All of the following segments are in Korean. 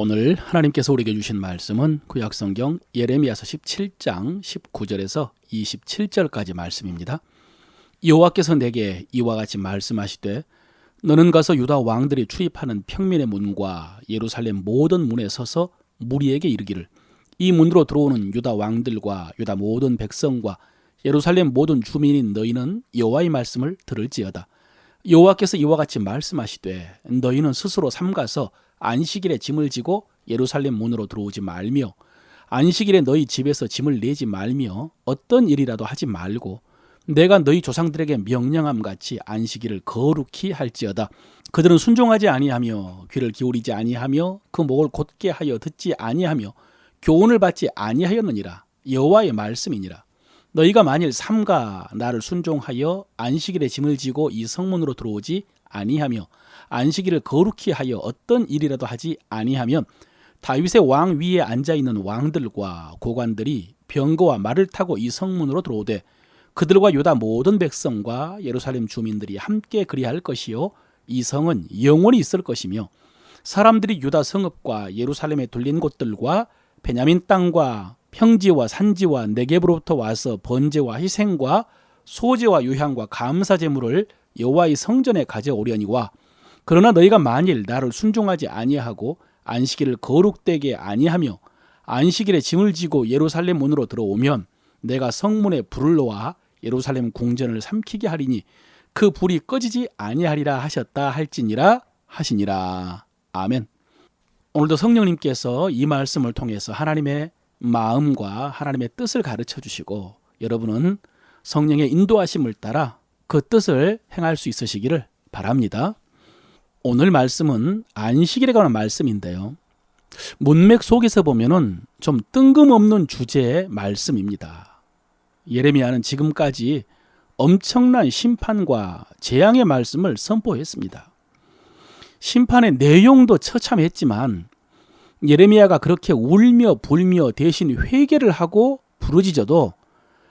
오늘 하나님께서 우리에게 주신 말씀은 구약성경 예레미야서 17장 19절에서 27절까지 말씀입니다. 여호와께서 내게 이와 같이 말씀하시되 너는 가서 유다 왕들이 출입하는 평민의 문과 예루살렘 모든 문에 서서 무리에게 이르기를 이 문으로 들어오는 유다 왕들과 유다 모든 백성과 예루살렘 모든 주민인 너희는 여호와의 말씀을 들을지어다. 여호와께서 이와 같이 말씀하시되 너희는 스스로 삼가서 안식일에 짐을 지고 예루살렘 문으로 들어오지 말며 안식일에 너희 집에서 짐을 내지 말며 어떤 일이라도 하지 말고 내가 너희 조상들에게 명령함 같이 안식일을 거룩히 할지어다. 그들은 순종하지 아니하며 귀를 기울이지 아니하며 그 목을 곧게 하여 듣지 아니하며 교훈을 받지 아니하였느니라. 여호와의 말씀이니라. 너희가 만일 삼가 나를 순종하여 안식일에 짐을 지고 이 성문으로 들어오지 아니하며 안식일을 거룩히 하여 어떤 일이라도 하지 아니하면 다윗의 왕 위에 앉아있는 왕들과 고관들이 병거와 말을 타고 이 성문으로 들어오되 그들과 유다 모든 백성과 예루살렘 주민들이 함께 그리할 것이요 이 성은 영원히 있을 것이며 사람들이 유다 성읍과 예루살렘에 둘린 곳들과 베냐민 땅과 평지와 산지와 네겝으로부터 와서 번제와 희생과 소제와 유향과 감사 제물을 여호와의 성전에 가져오려니와 그러나 너희가 만일 나를 순종하지 아니하고 안식일을 거룩되게 아니하며 안식일에 짐을 지고 예루살렘 문으로 들어오면 내가 성문에 불을 놓아 예루살렘 궁전을 삼키게 하리니 그 불이 꺼지지 아니하리라 하셨다 할지니라 하시니라. 아멘. 오늘도 성령님께서 이 말씀을 통해서 하나님의 마음과 하나님의 뜻을 가르쳐 주시고 여러분은 성령의 인도하심을 따라 그 뜻을 행할 수 있으시기를 바랍니다. 오늘 말씀은 안식일에 관한 말씀인데요. 문맥 속에서 보면은 좀 뜬금없는 주제의 말씀입니다. 예레미야는 지금까지 엄청난 심판과 재앙의 말씀을 선포했습니다. 심판의 내용도 처참했지만 예레미야가 그렇게 울며 불며 대신 회개를 하고 부르짖어도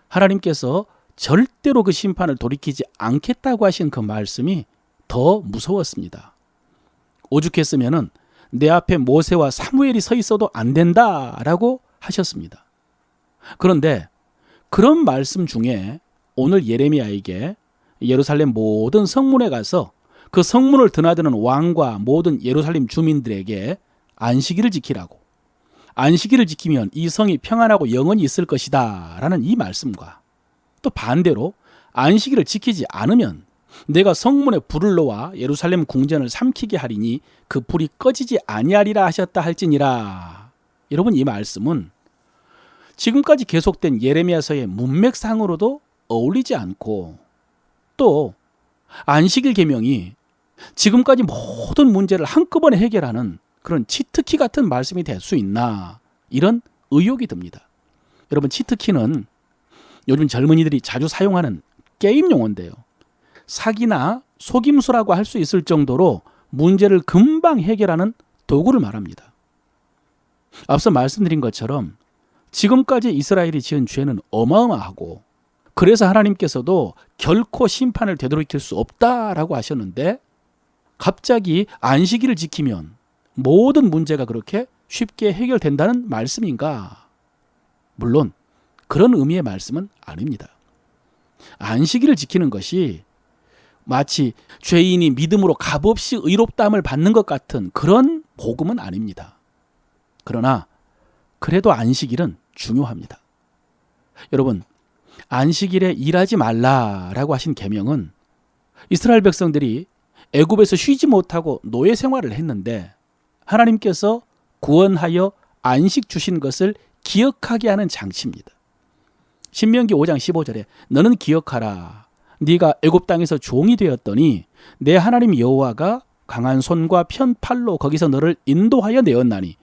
하나님께서 절대로 그 심판을 돌이키지 않겠다고 하신 그 말씀이 더 무서웠습니다. 오죽했으면은 내 앞에 모세와 사무엘이 서 있어도 안 된다라고 하셨습니다. 그런데 그런 말씀 중에 오늘 예레미야에게 예루살렘 모든 성문에 가서 그 성문을 드나드는 왕과 모든 예루살렘 주민들에게 안식일을 지키라고, 안식일을 지키면 이 성이 평안하고 영원히 있을 것이다 라는 이 말씀과 또 반대로 안식일을 지키지 않으면 내가 성문에 불을 놓아 예루살렘 궁전을 삼키게 하리니 그 불이 꺼지지 아니하리라 하셨다 할지니라. 여러분, 이 말씀은 지금까지 계속된 예레미야서의 문맥상으로도 어울리지 않고 또 안식일 계명이 지금까지 모든 문제를 한꺼번에 해결하는 그런 치트키 같은 말씀이 될 수 있나, 이런 의혹이 듭니다. 여러분, 치트키는 요즘 젊은이들이 자주 사용하는 게임 용어인데요. 사기나 속임수라고 할 수 있을 정도로 문제를 금방 해결하는 도구를 말합니다. 앞서 말씀드린 것처럼 지금까지 이스라엘이 지은 죄는 어마어마하고 그래서 하나님께서도 결코 심판을 되돌이킬 수 없다라고 하셨는데 갑자기 안식일을 지키면 모든 문제가 그렇게 쉽게 해결된다는 말씀인가? 물론 그런 의미의 말씀은 아닙니다. 안식일을 지키는 것이 마치 죄인이 믿음으로 값없이 의롭다함을 받는 것 같은 그런 복음은 아닙니다. 그러나 그래도 안식일은 중요합니다. 여러분, 안식일에 일하지 말라라고 하신 계명은 이스라엘 백성들이 애굽에서 쉬지 못하고 노예 생활을 했는데 하나님께서 구원하여 안식 주신 것을 기억하게 하는 장치입니다. 신명기 5장 15절에 너는 기억하라. 네가 애굽 땅에서 종이 되었더니 내 하나님 여호와가 강한 손과 편 팔로 거기서 너를 인도하여 내었나니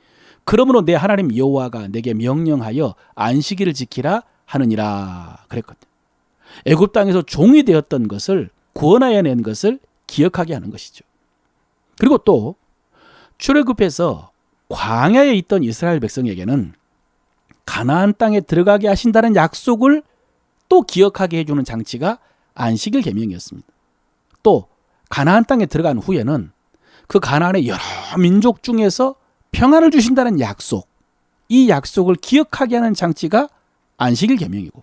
그러므로 내 하나님 여호와가 내게 명령하여 안식일을 지키라 하느니라 그랬거든요. 애굽 땅에서 종이 되었던 것을 구원하여 낸 것을 기억하게 하는 것이죠. 그리고 또 출애굽해서 광야에 있던 이스라엘 백성에게는 가나안 땅에 들어가게 하신다는 약속을 또 기억하게 해주는 장치가 안식일 계명이었습니다. 또 가나안 땅에 들어간 후에는 그 가나안의 여러 민족 중에서 평안을 주신다는 약속, 이 약속을 기억하게 하는 장치가 안식일 계명이고,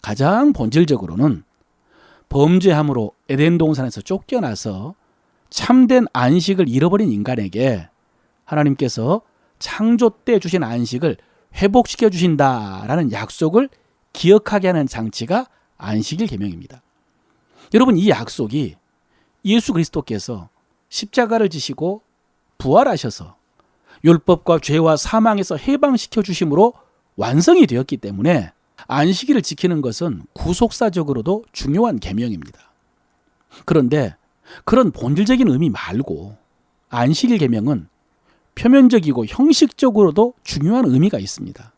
가장 본질적으로는 범죄함으로 에덴 동산에서 쫓겨나서 참된 안식을 잃어버린 인간에게 하나님께서 창조 때 주신 안식을 회복시켜 주신다라는 약속을 기억하게 하는 장치가 안식일 계명입니다. 여러분, 이 약속이 예수 그리스도께서 십자가를 지시고 부활하셔서 율법과 죄와 사망에서 해방시켜 주심으로 완성이 되었기 때문에 안식일을 지키는 것은 구속사적으로도 중요한 계명입니다. 그런데 그런 본질적인 의미 말고 안식일 계명은 표면적이고 형식적으로도 중요한 의미가 있습니다.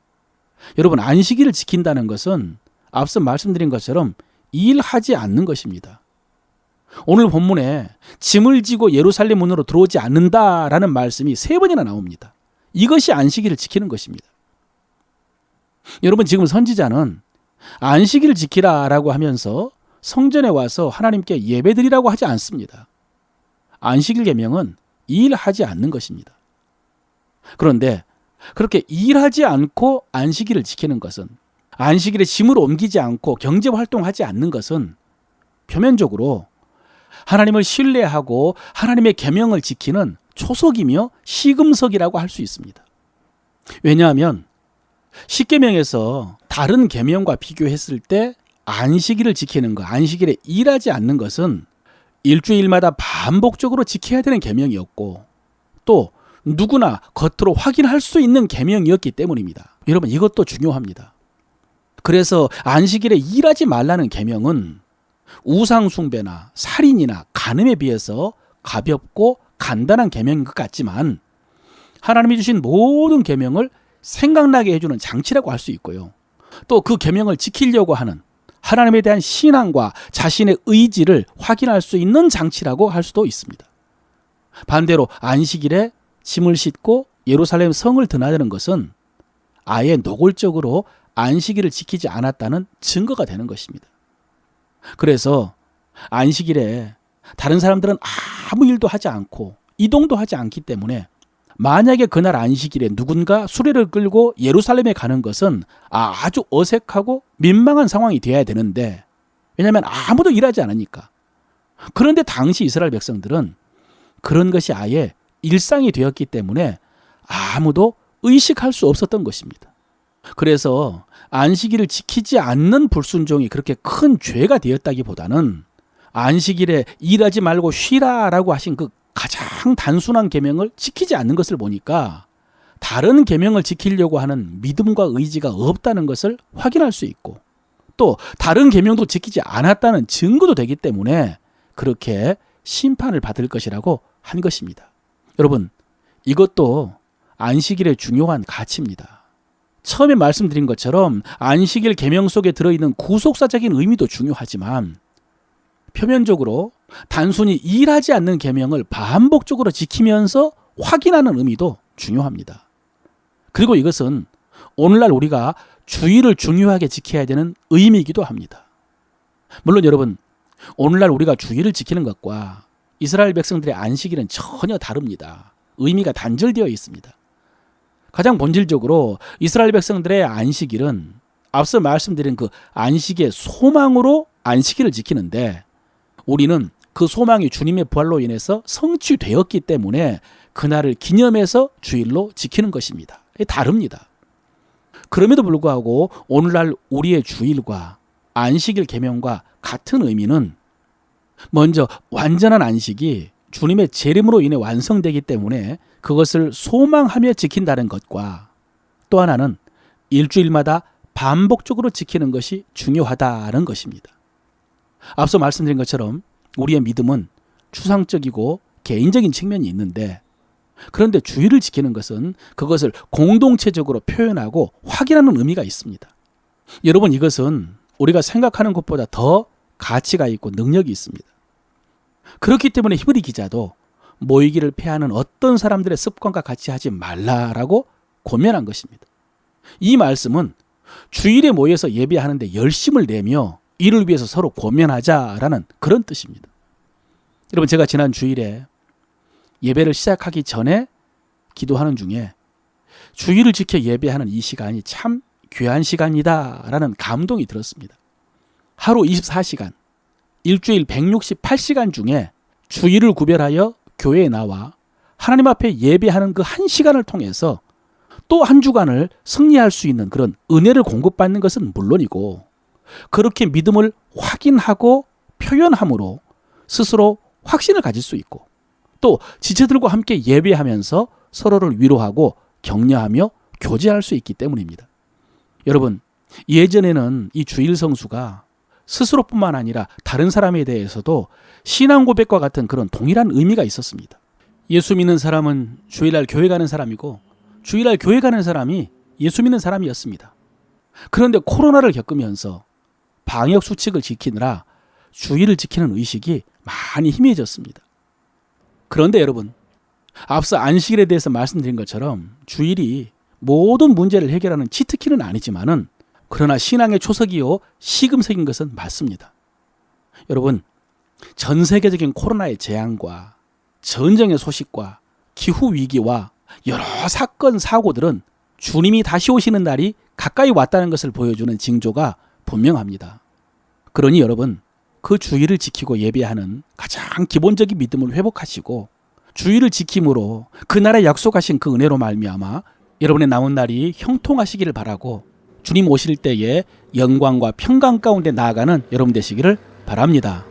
여러분, 안식일을 지킨다는 것은 앞서 말씀드린 것처럼 일하지 않는 것입니다. 오늘 본문에 짐을 지고 예루살렘 문으로 들어오지 않는다라는 말씀이 3번이나 나옵니다. 이것이 안식일을 지키는 것입니다. 여러분, 지금 선지자는 안식일을 지키라라고 하면서 성전에 와서 하나님께 예배드리라고 하지 않습니다. 안식일 계명은 일하지 않는 것입니다. 그런데 그렇게 일하지 않고 안식일을 지키는 것은, 안식일에 짐을 옮기지 않고 경제활동하지 않는 것은 표면적으로 하나님을 신뢰하고 하나님의 계명을 지키는 초석이며 시금석이라고 할 수 있습니다. 왜냐하면 십계명에서 다른 계명과 비교했을 때 안식일을 지키는 것, 안식일에 일하지 않는 것은 일주일마다 반복적으로 지켜야 되는 계명이었고, 또 누구나 겉으로 확인할 수 있는 계명이었기 때문입니다. 여러분, 이것도 중요합니다. 그래서 안식일에 일하지 말라는 계명은 우상 숭배나 살인이나 간음에 비해서 가볍고 간단한 계명인 것 같지만, 하나님이 주신 모든 계명을 생각나게 해주는 장치라고 할 수 있고요. 또 그 계명을 지키려고 하는 하나님에 대한 신앙과 자신의 의지를 확인할 수 있는 장치라고 할 수도 있습니다. 반대로 안식일에 짐을 싣고 예루살렘 성을 드나드는 것은 아예 노골적으로 안식일을 지키지 않았다는 증거가 되는 것입니다. 그래서 안식일에 다른 사람들은 아무 일도 하지 않고 이동도 하지 않기 때문에, 만약에 그날 안식일에 누군가 수레를 끌고 예루살렘에 가는 것은 아주 어색하고 민망한 상황이 되어야 되는데, 왜냐하면 아무도 일하지 않으니까. 그런데 당시 이스라엘 백성들은 그런 것이 아예 일상이 되었기 때문에 아무도 의식할 수 없었던 것입니다. 그래서 안식일을 지키지 않는 불순종이 그렇게 큰 죄가 되었다기보다는, 안식일에 일하지 말고 쉬라라고 하신 그 가장 단순한 계명을 지키지 않는 것을 보니까 다른 계명을 지키려고 하는 믿음과 의지가 없다는 것을 확인할 수 있고, 또 다른 계명도 지키지 않았다는 증거도 되기 때문에 그렇게 심판을 받을 것이라고 한 것입니다. 여러분, 이것도 안식일의 중요한 가치입니다. 처음에 말씀드린 것처럼 안식일 계명 속에 들어있는 구속사적인 의미도 중요하지만, 표면적으로 단순히 일하지 않는 계명을 반복적으로 지키면서 확인하는 의미도 중요합니다. 그리고 이것은 오늘날 우리가 주일을 중요하게 지켜야 되는 의미이기도 합니다. 물론 여러분, 오늘날 우리가 주일을 지키는 것과 이스라엘 백성들의 안식일은 전혀 다릅니다. 의미가 단절되어 있습니다. 가장 본질적으로 이스라엘 백성들의 안식일은 앞서 말씀드린 그 안식의 소망으로 안식일을 지키는데, 우리는 그 소망이 주님의 부활로 인해서 성취되었기 때문에 그날을 기념해서 주일로 지키는 것입니다. 다릅니다. 그럼에도 불구하고 오늘날 우리의 주일과 안식일 계명과 같은 의미는, 먼저 완전한 안식이 주님의 재림으로 인해 완성되기 때문에 그것을 소망하며 지킨다는 것과, 또 하나는 일주일마다 반복적으로 지키는 것이 중요하다는 것입니다. 앞서 말씀드린 것처럼 우리의 믿음은 추상적이고 개인적인 측면이 있는데, 그런데 주일을 지키는 것은 그것을 공동체적으로 표현하고 확인하는 의미가 있습니다. 여러분, 이것은 우리가 생각하는 것보다 더 가치가 있고 능력이 있습니다. 그렇기 때문에 히브리 기자도 모이기를 패하는 어떤 사람들의 습관과 같이 하지 말라라고 권면한 것입니다. 이 말씀은 주일에 모여서 예배하는데 열심을 내며 이를 위해서 서로 권면하자라는 그런 뜻입니다. 여러분, 제가 지난 주일에 예배를 시작하기 전에 기도하는 중에 주일을 지켜 예배하는 이 시간이 참 귀한 시간이다라는 감동이 들었습니다. 하루 24시간, 일주일 168시간 중에 주일을 구별하여 교회에 나와 하나님 앞에 예배하는 그 한 시간을 통해서 또 한 주간을 승리할 수 있는 그런 은혜를 공급받는 것은 물론이고, 그렇게 믿음을 확인하고 표현함으로 스스로 확신을 가질 수 있고, 또 지체들과 함께 예배하면서 서로를 위로하고 격려하며 교제할 수 있기 때문입니다. 여러분, 예전에는 이 주일 성수가 스스로뿐만 아니라 다른 사람에 대해서도 신앙 고백과 같은 그런 동일한 의미가 있었습니다. 예수 믿는 사람은 주일날 교회 가는 사람이고, 주일날 교회 가는 사람이 예수 믿는 사람이었습니다. 그런데 코로나를 겪으면서 방역 수칙을 지키느라 주일을 지키는 의식이 많이 희미해졌습니다. 그런데 여러분, 앞서 안식일에 대해서 말씀드린 것처럼 주일이 모든 문제를 해결하는 치트키는 아니지만은, 그러나 신앙의 초석이요 시금석인 것은 맞습니다. 여러분, 전 세계적인 코로나의 재앙과 전쟁의 소식과 기후 위기와 여러 사건 사고들은 주님이 다시 오시는 날이 가까이 왔다는 것을 보여주는 징조가 분명합니다. 그러니 여러분, 그 주일을 지키고 예배하는 가장 기본적인 믿음을 회복하시고, 주일을 지킴으로 그날에 약속하신 그 은혜로 말미암아 여러분의 남은 날이 형통하시기를 바라고, 주님 오실 때에 영광과 평강 가운데 나아가는 여러분 되시기를 바랍니다.